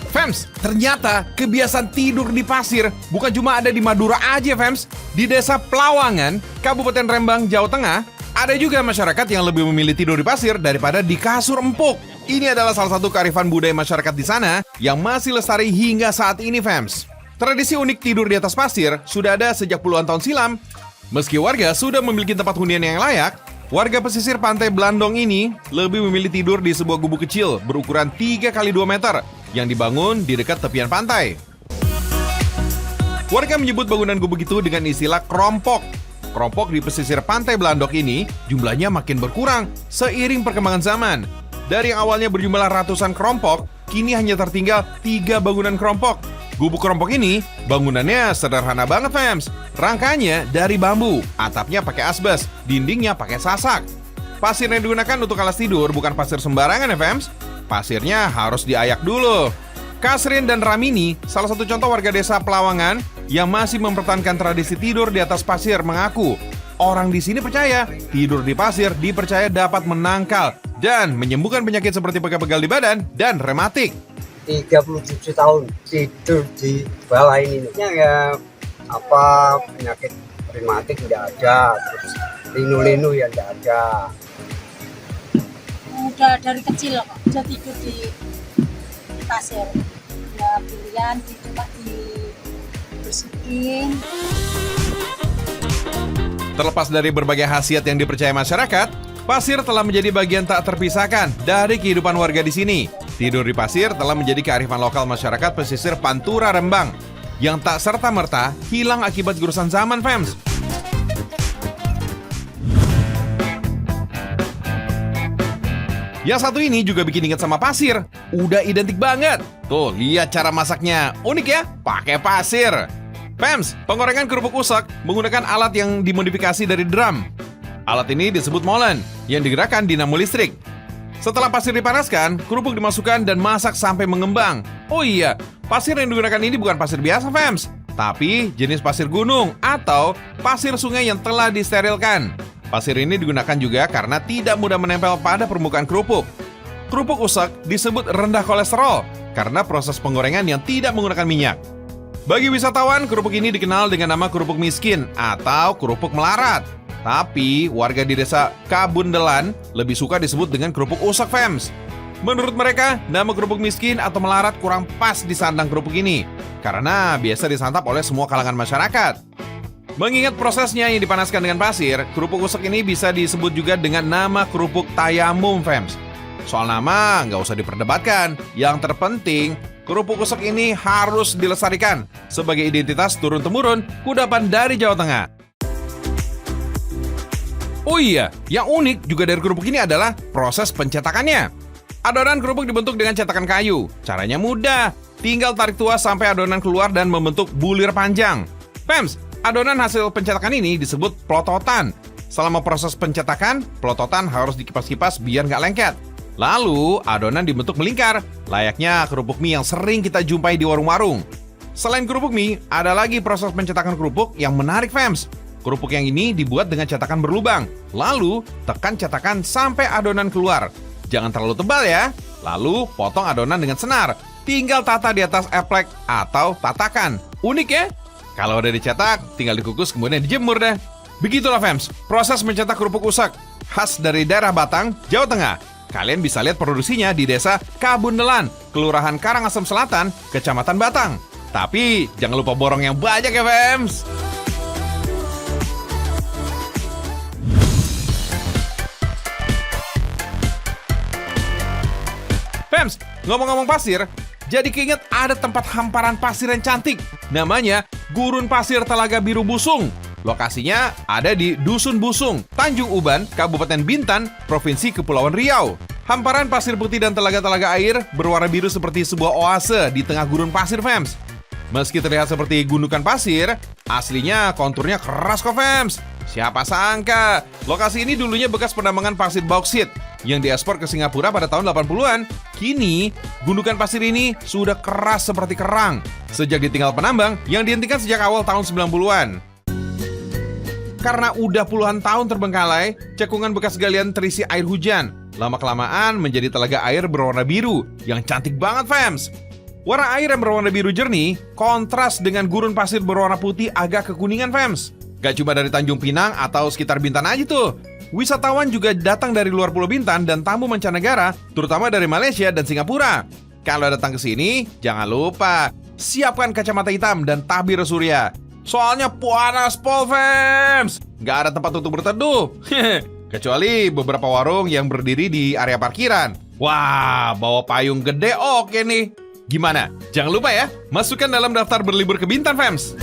Fems, ternyata kebiasaan tidur di pasir bukan cuma ada di Madura aja, Fems. Di desa Plawangan, Kabupaten Rembang, Jawa Tengah, ada juga masyarakat yang lebih memilih tidur di pasir daripada di kasur empuk. Ini adalah salah satu kearifan budaya masyarakat di sana yang masih lestari hingga saat ini, Fems. Tradisi unik tidur di atas pasir sudah ada sejak puluhan tahun silam. Meski warga sudah memiliki tempat hunian yang layak, warga pesisir pantai Blandong ini lebih memilih tidur di sebuah gubuk kecil berukuran 3 x 2 meter yang dibangun di dekat tepian pantai. Warga menyebut bangunan gubuk itu dengan istilah krompok. Krompok di pesisir pantai Blandong ini jumlahnya makin berkurang seiring perkembangan zaman. Dari yang awalnya berjumlah ratusan krompok, kini hanya tertinggal 3 bangunan krompok. Gubuk krompok ini bangunannya sederhana banget, Fems. Rangkanya dari bambu, atapnya pakai asbes, dindingnya pakai sasak. Pasir yang digunakan untuk alas tidur bukan pasir sembarangan ya, Fems. Pasirnya harus diayak dulu. Kasrin dan Ramini, salah satu contoh warga desa Plawangan yang masih mempertahankan tradisi tidur di atas pasir, mengaku orang di sini percaya tidur di pasir dipercaya dapat menangkal dan menyembuhkan penyakit seperti pegal-pegal di badan dan rematik. 37 tahun tidur di bawah ini. Ya apa penyakit rematik tidak ada, terus linu-linu ya tidak ada. Udah dari kecil kok, udah tidur di pasir. Ya pilihan cuma dibersihin. Terlepas dari berbagai khasiat yang dipercaya masyarakat, pasir telah menjadi bagian tak terpisahkan dari kehidupan warga di sini. Tidur di pasir telah menjadi kearifan lokal masyarakat pesisir Pantura Rembang yang tak serta-merta hilang akibat gerusan zaman, Fems. Yang satu ini juga bikin ingat sama pasir. Udah identik banget. Tuh, lihat cara masaknya. Unik ya? Pakai pasir. Fems, penggorengan kerupuk usek menggunakan alat yang dimodifikasi dari drum. Alat ini disebut molen, yang digerakkan dinamo listrik. Setelah pasir dipanaskan, kerupuk dimasukkan dan masak sampai mengembang. Oh iya, pasir yang digunakan ini bukan pasir biasa, Fems, tapi jenis pasir gunung atau pasir sungai yang telah disterilkan. Pasir ini digunakan juga karena tidak mudah menempel pada permukaan kerupuk. Kerupuk usek disebut rendah kolesterol karena proses penggorengan yang tidak menggunakan minyak. Bagi wisatawan, kerupuk ini dikenal dengan nama kerupuk miskin atau kerupuk melarat. Tapi warga di desa Kabundelan lebih suka disebut dengan kerupuk usek, Fems. Menurut mereka, nama kerupuk miskin atau melarat kurang pas disandang kerupuk ini karena biasa disantap oleh semua kalangan masyarakat. Mengingat prosesnya yang dipanaskan dengan pasir, kerupuk usek ini bisa disebut juga dengan nama kerupuk tayamum, Fems. Soal nama nggak usah diperdebatkan. Yang terpenting, kerupuk usek ini harus dilestarikan sebagai identitas turun-temurun kudapan dari Jawa Tengah. Oh iya, yang unik juga dari kerupuk ini adalah proses pencetakannya. Adonan kerupuk dibentuk dengan cetakan kayu. Caranya mudah, tinggal tarik tuas sampai adonan keluar dan membentuk bulir panjang. Fems, adonan hasil pencetakan ini disebut plototan. Selama proses pencetakan, plototan harus dikipas-kipas biar nggak lengket. Lalu, adonan dibentuk melingkar, layaknya kerupuk mie yang sering kita jumpai di warung-warung. Selain kerupuk mie, ada lagi proses pencetakan kerupuk yang menarik, Fems. Kerupuk yang ini dibuat dengan cetakan berlubang. Lalu, tekan cetakan sampai adonan keluar. Jangan terlalu tebal ya. Lalu, potong adonan dengan senar. Tinggal tata di atas eplek atau tatakan. Unik ya? Kalau udah dicetak, tinggal dikukus kemudian dijemur deh. Begitulah, Fems, proses mencetak kerupuk usek khas dari daerah Batang, Jawa Tengah. Kalian bisa lihat produksinya di desa Kabundelan, Kelurahan Karangasem Selatan, Kecamatan Batang. Tapi jangan lupa borong yang banyak ya, Fems. Fems, ngomong-ngomong pasir, jadi keinget ada tempat hamparan pasir yang cantik. Namanya Gurun Pasir Telaga Biru Busung. Lokasinya ada di Dusun Busung, Tanjung Uban, Kabupaten Bintan, Provinsi Kepulauan Riau. Hamparan pasir putih dan telaga-telaga air berwarna biru seperti sebuah oase di tengah gurun pasir, Fems. Meski terlihat seperti gundukan pasir, aslinya konturnya keras kok, Fems. Siapa sangka, lokasi ini dulunya bekas penambangan pasir bauksit yang diekspor ke Singapura pada tahun 80-an. Kini, gundukan pasir ini sudah keras seperti kerang sejak ditinggal penambang yang dihentikan sejak awal tahun 90-an. Karena udah puluhan tahun terbengkalai, cekungan bekas galian terisi air hujan. lama-kelamaan menjadi telaga air berwarna biru yang cantik banget, fams. Warna air yang berwarna biru jernih kontras dengan gurun pasir berwarna putih agak kekuningan, fams. Gak cuma dari Tanjung Pinang atau sekitar Bintan aja tuh. Wisatawan juga datang dari luar Pulau Bintan dan tamu mancanegara, terutama dari Malaysia dan Singapura. Kalau datang ke sini, jangan lupa siapkan kacamata hitam dan tabir surya. Soalnya panas pol, fams. Gak ada tempat untuk berteduh. Kecuali beberapa warung yang berdiri di area parkiran. Wah, bawa payung gede oke nih. Gimana? Jangan lupa ya, masukkan dalam daftar berlibur ke Bintan, fams.